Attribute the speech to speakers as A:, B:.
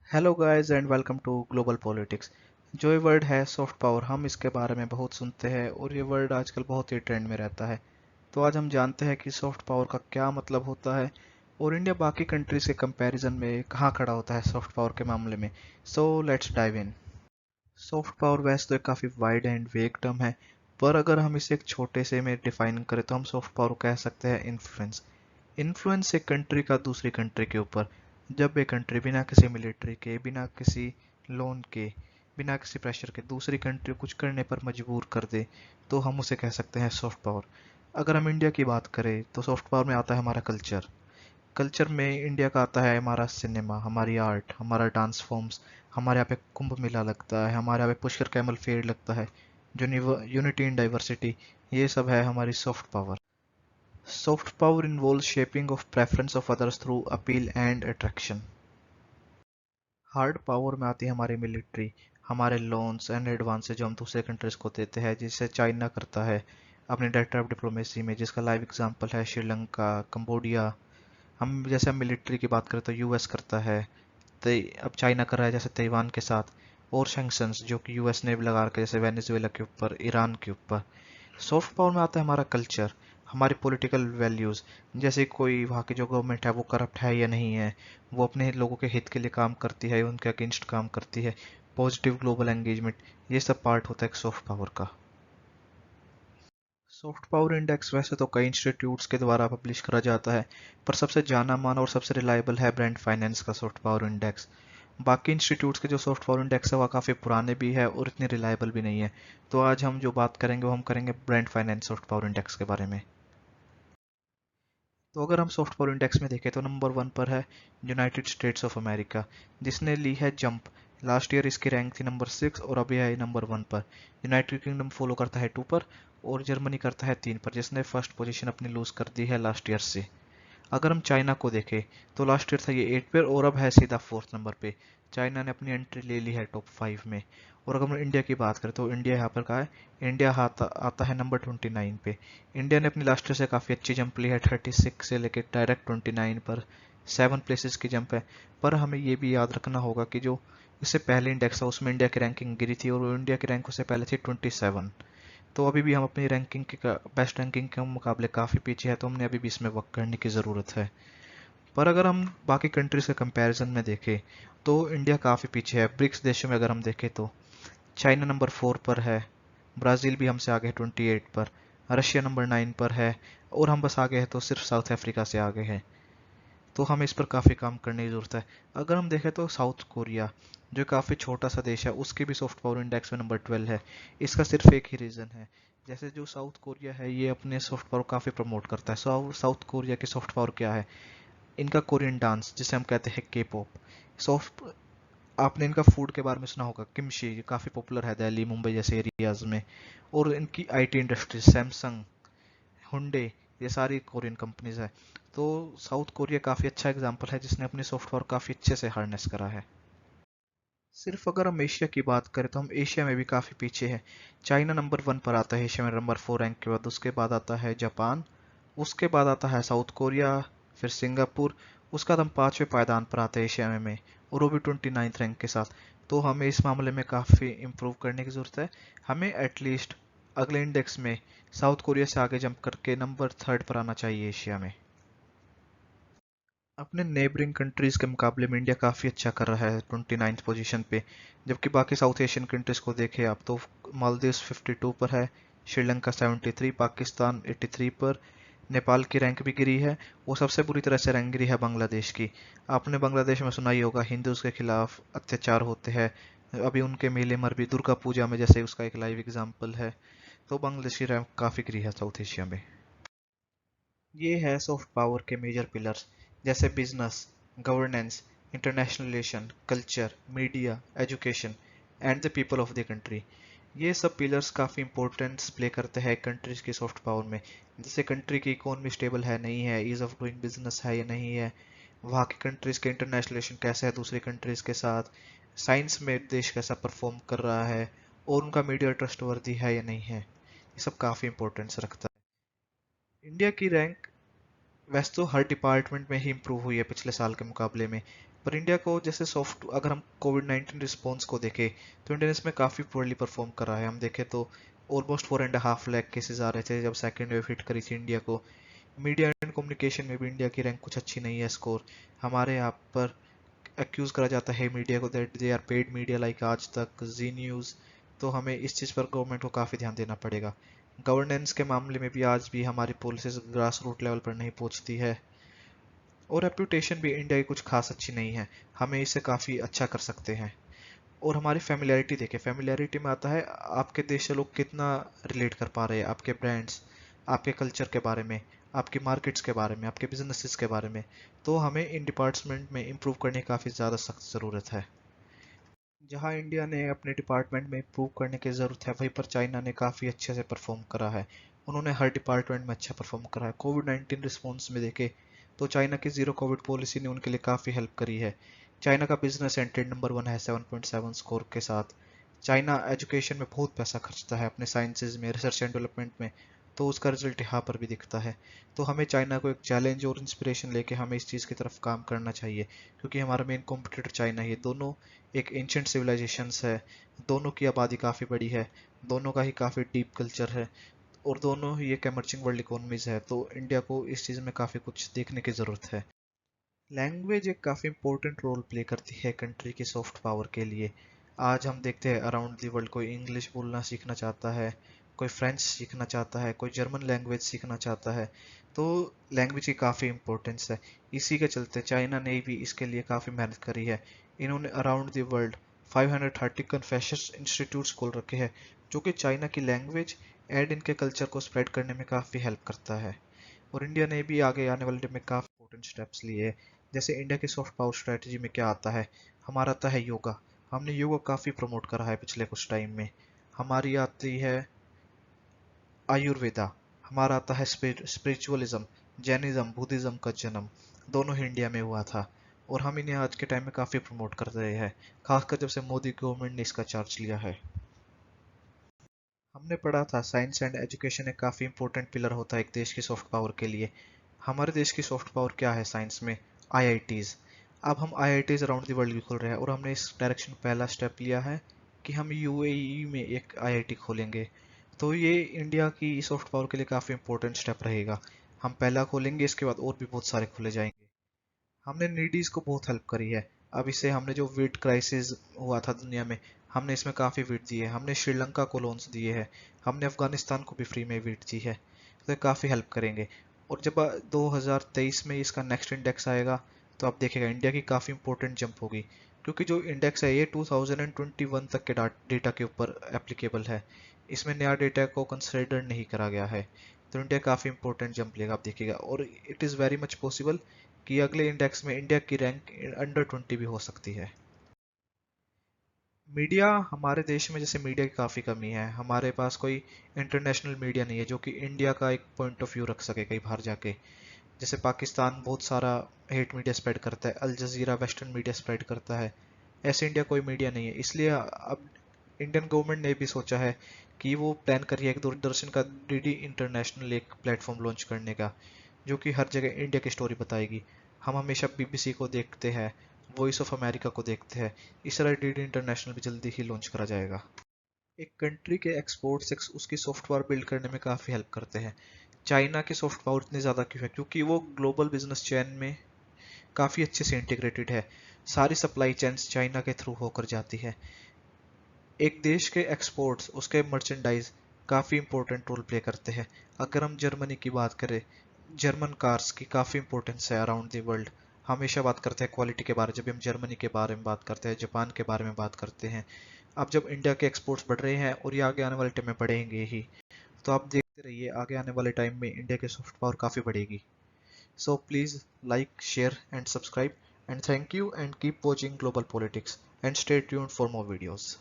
A: Hello guys and welcome to global politics. जो ये word है सॉफ्ट पावर, हम इसके बारे में बहुत सुनते हैं और ये वर्ड आजकल बहुत ही ट्रेंड में रहता है। तो आज हम जानते हैं कि सॉफ्ट पावर का क्या मतलब होता है और इंडिया बाकी कंट्रीज के कंपैरिजन में कहाँ खड़ा होता है सॉफ्ट पावर के मामले में। So let's dive in. Soft power वैसे तो एक काफ़ी वाइड एंड वेग टर्म है, पर अगर हम इसे एक छोटे से में डिफाइन करें तो हम सॉफ्ट पावर कह सकते हैं इन्फ्लुएंस। इन्फ्लुएंस एक कंट्री का दूसरी कंट्री के ऊपर। जब एक कंट्री बिना किसी मिलिट्री के, बिना किसी लोन के, बिना किसी प्रेशर के दूसरी कंट्री को कुछ करने पर मजबूर कर दे, तो हम उसे कह सकते हैं सॉफ्ट पावर। अगर हम इंडिया की बात करें तो सॉफ्ट पावर में आता है हमारा कल्चर। कल्चर में इंडिया का आता है हमारा सिनेमा, हमारी आर्ट, हमारा डांस फॉर्म्स। हमारे यहाँ पे कुंभ मेला लगता है, हमारे यहाँ पे पुष्कर कैमल फेयर लगता है। जो यूनिटी इन डाइवर्सिटी, ये सब है हमारी soft power. Soft power involves shaping of preference of others through appeal and attraction. Hard power में आती है हमारी मिलिट्री, हमारे लोन्स एंड एडवांसेज जो हम दूसरे कंट्रीज को देते हैं, जिसे चाइना करता है अपने डायरेक्टर ऑफ डिप्लोमेसी में, जिसका लाइव एग्जांपल है श्रीलंका, कंबोडिया। हम मिलिट्री की बात करें तो यूएस करता है, तो अब चाइना कर रहा है जैसे ताइवान के साथ। और सैंक्शंस जो कि यूएस ने भी लगा रखे जैसे वेनेजुएला के ऊपर, ईरान के ऊपर। सॉफ्ट पावर में आता है हमारा कल्चर, हमारी पॉलिटिकल वैल्यूज़। जैसे कोई वहाँ की जो गवर्नमेंट है वो करप्ट है या नहीं है, वो अपने लोगों के हित के लिए काम करती है, उनके अगेंस्ट काम करती है। पॉजिटिव ग्लोबल एंगेजमेंट, ये सब पार्ट होता है एक सॉफ्ट पावर का। सॉफ्ट पावर इंडेक्स वैसे तो कई इंस्टीट्यूट्स के द्वारा पब्लिश करा जाता है, पर सबसे जाना माना और सबसे रिलायबल है ब्रांड फाइनेंस का सॉफ्ट पावर इंडेक्स। बाकी इंस्टीट्यूट्स के जो सॉफ्ट पावर इंडेक्स है वह काफ़ी पुराने भी है और इतने रिलायबल भी नहीं है। तो आज हम जो बात करेंगे वो हम करेंगे brand finance soft power index के बारे में। तो अगर हम सॉफ्ट पावर इंडेक्स में देखें तो नंबर वन पर है यूनाइटेड स्टेट्स ऑफ अमेरिका, जिसने ली है जंप। लास्ट ईयर इसकी रैंक थी नंबर 6 और अभी है नंबर 1 पर। यूनाइटेड किंगडम फॉलो करता है 2 पर और जर्मनी करता है 3 पर, जिसने फर्स्ट पोजीशन अपनी लूज कर दी है लास्ट ईयर से। अगर हम चाइना को देखें तो लास्ट ईयर था ये 8 पे और अब है सीधा 4th नंबर पे। चाइना ने अपनी एंट्री ले ली है टॉप 5 में। और अगर हम इंडिया की बात करें तो इंडिया यहाँ पर कहा है, इंडिया आता है नंबर 29 पे। इंडिया ने अपनी लास्ट ईयर से काफ़ी अच्छी जंप ली है, 36 से लेकर डायरेक्ट 29 पर। 7 प्लेसेस की जंप है। पर हमें ये भी याद रखना होगा कि जो इससे पहले इंडेक्स था उसमें इंडिया की रैंकिंग गिरी थी और इंडिया की रैंक उससे पहले थी 27। तो अभी भी हम अपनी रैंकिंग के बेस्ट रैंकिंग के मुकाबले काफ़ी पीछे है, तो हमने अभी भी इसमें वर्क करने की ज़रूरत है। पर अगर हम बाकी कंट्रीज के कंपैरिजन में देखें तो इंडिया काफ़ी पीछे है। ब्रिक्स देशों में अगर हम देखें तो चाइना नंबर 4 पर है, ब्राज़ील भी हमसे आगे है 28 पर, रशिया नंबर 9 पर है और हम बस आगे हैं तो सिर्फ साउथ अफ्रीका से आगे हैं। तो हमें इस पर काफ़ी काम करने की ज़रूरत है। अगर हम देखें तो साउथ कोरिया, जो काफ़ी छोटा सा देश है, उसके भी सॉफ्ट पावर इंडेक्स में नंबर 12 है। इसका सिर्फ एक ही रीज़न है, जैसे जो साउथ कोरिया है ये अपने सॉफ्ट पावर काफ़ी प्रमोट करता है। साउथ कोरिया की सॉफ्ट पावर क्या है? इनका कोरियन डांस, जिसे हम कहते हैं के पॉप। सॉफ्ट आपने इनका फूड के बारे में सुना होगा, किमशी, काफ़ी पॉपुलर है दिल्ली मुंबई जैसे एरियाज में। और इनकी आईटी इंडस्ट्री, सैमसंग, हुंडे, ये सारी कोरियन कंपनीज है। तो साउथ कोरिया काफ़ी अच्छा एग्जांपल है जिसने अपनी सॉफ्ट पावर काफ़ी अच्छे से हार्नेस करा है। सिर्फ अगर हम एशिया की बात करें तो हम एशिया में भी काफ़ी पीछे हैं। चाइना नंबर 1 पर आता है एशिया में नंबर 4 रैंक के बाद, उसके बाद आता है जापान, उसके बाद आता है साउथ कोरिया, फिर सिंगापुर। उसके बाद हम 5वें पायदान पर आते हैं एशिया में और वो भी 29th रैंक के साथ। तो हमें इस मामले में काफ़ी इम्प्रूव करने की ज़रूरत है। हमें एटलीस्ट अगले इंडेक्स में साउथ कोरिया से आगे जंप करके नंबर 3rd पर आना चाहिए एशिया में। अपने नेबरिंग कंट्रीज के मुकाबले में इंडिया काफ़ी अच्छा कर रहा है 29th पोजीशन पे। जबकि बाकी साउथ एशियन कंट्रीज को देखें आप तो मालदीव्स 52 पर है, श्रीलंका 73, पाकिस्तान 83 पर। नेपाल की रैंक भी गिरी है। वो सबसे बुरी तरह से रैंक गिरी है बांग्लादेश की। आपने बांग्लादेश में सुना ही होगा, हिंदूज के खिलाफ अत्याचार होते हैं। अभी उनके मेले मर भी दुर्गा पूजा में जैसे उसका एक लाइव एग्जाम्पल है। तो बांग्लादेश की रैंक काफ़ी गिरी है साउथ एशिया में। ये है सॉफ्ट पावर के मेजर पिलर्स, जैसे business, governance, international relation, culture, media, education and the people of the country. ये सब पिलर्स काफ़ी इंपॉर्टेंस प्ले करते हैं कंट्रीज की सॉफ्ट पावर में। जैसे कंट्री की इकोनॉमी स्टेबल है नहीं है, ईज ऑफ डूइंग बिजनेस है या नहीं है, वहाँ की कंट्रीज के इंटरनेशनल रिलेशन कैसे है दूसरी कंट्रीज के साथ, साइंस में देश कैसा परफॉर्म कर रहा है और उनका मीडिया ट्रस्टवर्दी है या नहीं है। ये सब काफ़ी इंपॉर्टेंस रखता है। इंडिया की रैंक वैसे तो हर डिपार्टमेंट में ही इम्प्रूव हुई है पिछले साल के मुकाबले में। पर इंडिया को जैसे सॉफ्ट, अगर हम कोविड-19 रिस्पॉन्स को देखें तो इंडिया ने इसमें काफ़ी पोorली परफॉर्म करा है। हम देखें तो ऑलमोस्ट 4.5 लाख केसेस आ रहे थे जब सेकेंड वेव हिट करी थी इंडिया को। मीडिया एंड कम्युनिकेशन में भी इंडिया की रैंक कुछ अच्छी नहीं है स्कोर। हमारे यहाँ पर एक्यूज करा जाता है मीडिया को that they are paid media like Aaj Tak, ji news. तो हमें इस चीज़ पर गवर्नमेंट को काफ़ी ध्यान देना पड़ेगा। गवर्नेंस के मामले में भी आज भी हमारी पॉलिसीज ग्रास रूट लेवल पर नहीं पहुंचती है, और रेप्यूटेशन भी इंडिया की कुछ खास अच्छी नहीं है। हमें इसे काफ़ी अच्छा कर सकते हैं। और हमारी फैमिलियरिटी देखें, फैमिलियरिटी में आता है आपके देश से लोग कितना रिलेट कर पा रहे हैं आपके ब्रांड्स, आपके कल्चर के बारे में, आपकी मार्केट्स के बारे में, आपके बिजनेसेस के बारे में। तो हमें इन डिपार्टमेंट में इम्प्रूव करने की काफ़ी ज़्यादा सख्त ज़रूरत है। जहां इंडिया ने अपने डिपार्टमेंट में इम्प्रूव करने की ज़रूरत है, वहीं पर चाइना ने काफ़ी अच्छे से परफॉर्म करा है। उन्होंने हर डिपार्टमेंट में अच्छा परफॉर्म करा है। कोविड-19 रिस्पॉन्स में देखे तो चाइना की जीरो कोविड पॉलिसी ने उनके लिए काफ़ी हेल्प करी है। चाइना का बिजनेस एंट्रेड नंबर 1 है 7.7 स्कोर के साथ। चाइना एजुकेशन में बहुत पैसा खर्चता है, अपने साइंसेज में, रिसर्च एंड डेवलपमेंट में। तो उसका रिजल्ट यहाँ पर भी दिखता है। तो हमें चाइना को एक चैलेंज और इंस्पिरेशन लेके हमें इस चीज़ की तरफ काम करना चाहिए, क्योंकि हमारा मेन कॉम्पिटिटर चाइना ही है। दोनों एक एंशंट सिविलाइजेशंस है, दोनों की आबादी काफ़ी बड़ी है, दोनों का ही काफ़ी डीप कल्चर है, और दोनों ही एक एमर्जिंग वर्ल्ड इकोनॉमीज है। तो इंडिया को इस चीज़ में काफ़ी कुछ देखने की ज़रूरत है। लैंग्वेज एक काफ़ी इंपॉर्टेंट रोल प्ले करती है कंट्री की सॉफ्ट पावर के लिए। आज हम देखते हैं अराउंड दी वर्ल्ड कोई इंग्लिश बोलना सीखना चाहता है, कोई फ्रेंच सीखना चाहता है, कोई जर्मन लैंग्वेज सीखना चाहता है। तो लैंग्वेज की काफ़ी इंपॉर्टेंस है। इसी के चलते चाइना ने भी इसके लिए काफ़ी मेहनत करी है। इन्होंने around the world 530 confessions institutes खोल रखे हैं, जो कि चाइना की लैंग्वेज एंड इनके कल्चर को स्प्रेड करने में काफ़ी हेल्प करता है। और इंडिया ने भी आगे आने वाले टाइम में काफ़ी इंपॉर्टेंट स्टेप्स लिए हैं। जैसे इंडिया की सॉफ्ट पावर स्ट्रेटजी में क्या आता है, हमारा आता है योगा। हमने योगा काफ़ी प्रमोट करा है पिछले कुछ टाइम में। हमारी आती है आयुर्वेदा, हमारा आता है स्पिरिचुअलिज्म, जैनिज्म, बुद्धिज्म का जन्म दोनों ही इंडिया में हुआ था। और हम इन्हें आज के टाइम में काफ़ी प्रमोट कर रहे हैं, खासकर जब से मोदी गवर्नमेंट ने इसका चार्ज लिया है। हमने पढ़ा था साइंस एंड एजुकेशन एक काफ़ी इंपॉर्टेंट पिलर होता है एक देश की सॉफ्ट पावर के लिए। हमारे देश की सॉफ्ट पावर क्या है साइंस में? आईआईटीज। अब हम आईआईटीज अराउंड द वर्ल्ड भी खोल रहे हैं, और हमने इस डायरेक्शन में पहला स्टेप लिया है कि हम यूएई में एक आईआईटी खोलेंगे। तो ये इंडिया की सॉफ्ट पावर के लिए काफ़ी इंपॉर्टेंट स्टेप रहेगा। हम पहला खोलेंगे, इसके बाद और भी बहुत सारे खोले जाएंगे। हमने नीडीज को बहुत हेल्प करी है। अब इसे हमने जो वीट क्राइसिस हुआ था दुनिया में, हमने इसमें काफ़ी वीट दिए, हमने श्रीलंका को लोन्स दिए हैं, हमने अफगानिस्तान को भी फ्री में वीट दी है। तो ये काफ़ी हेल्प करेंगे। और जब 2023 में इसका नेक्स्ट इंडेक्स आएगा, तो आप देखेगा इंडिया की काफ़ी इंपॉर्टेंट जंप होगी, क्योंकि जो इंडेक्स है ये 2021 तक के डेटा के ऊपर एप्लीकेबल है। इसमें नया डेटा को कंसिडर नहीं करा गया है। तो इंडिया काफ़ी इंपॉर्टेंट जंप लेगा, आप देखिएगा। और it is very much possible कि अगले इंडेक्स में इंडिया की रैंक अंडर 20 भी हो सकती है। मीडिया, हमारे देश में जैसे मीडिया की काफ़ी कमी है। हमारे पास कोई इंटरनेशनल मीडिया नहीं है जो कि इंडिया का एक पॉइंट ऑफ व्यू रख सके कहीं बाहर जाके। जैसे पाकिस्तान बहुत सारा हेट मीडिया स्प्रेड करता है, अल जजीरा वेस्टर्न मीडिया स्प्रेड करता है। ऐसे इंडिया कोई मीडिया नहीं है। इसलिए अब इंडियन गवर्नमेंट ने भी सोचा है कि वो प्लान करिए एक दूरदर्शन का डीडी इंटरनेशनल एक प्लेटफॉर्म लॉन्च करने का, जो कि हर जगह इंडिया की स्टोरी बताएगी। हम हमेशा बीबीसी को देखते हैं, वॉइस ऑफ अमेरिका को देखते हैं। इस तरह डीडी इंटरनेशनल भी जल्दी ही लॉन्च करा जाएगा। एक कंट्री के एक्सपोर्ट्स उसकी सॉफ्ट पावर बिल्ड करने में काफ़ी हेल्प करते हैं। चाइना की सॉफ्ट पावर इतनी ज़्यादा क्यों है? क्योंकि वो ग्लोबल बिजनेस चेन में काफ़ी अच्छे से इंटीग्रेटेड है। सारी सप्लाई चेन्स चाइना के थ्रू होकर जाती है। एक देश के एक्सपोर्ट्स, उसके मर्चेंडाइज काफ़ी इंपॉर्टेंट रोल प्ले करते हैं। अगर हम जर्मनी की बात करें, जर्मन कार्स की काफ़ी इंपॉर्टेंस है अराउंड द वर्ल्ड। हमेशा बात करते हैं क्वालिटी के बारे में, जब हम जर्मनी के बारे में बात करते हैं, जापान के बारे में बात करते हैं। अब जब इंडिया के एक्सपोर्ट्स बढ़ रहे हैं और ये आगे आने वाले टाइम में बढ़ेंगे ही, तो आप देखते रहिए आगे आने वाले टाइम में इंडिया की सॉफ्ट पावर काफ़ी बढ़ेगी। So please like, share and subscribe, and thank you, and keep watching global politics, and stay tuned for more videos.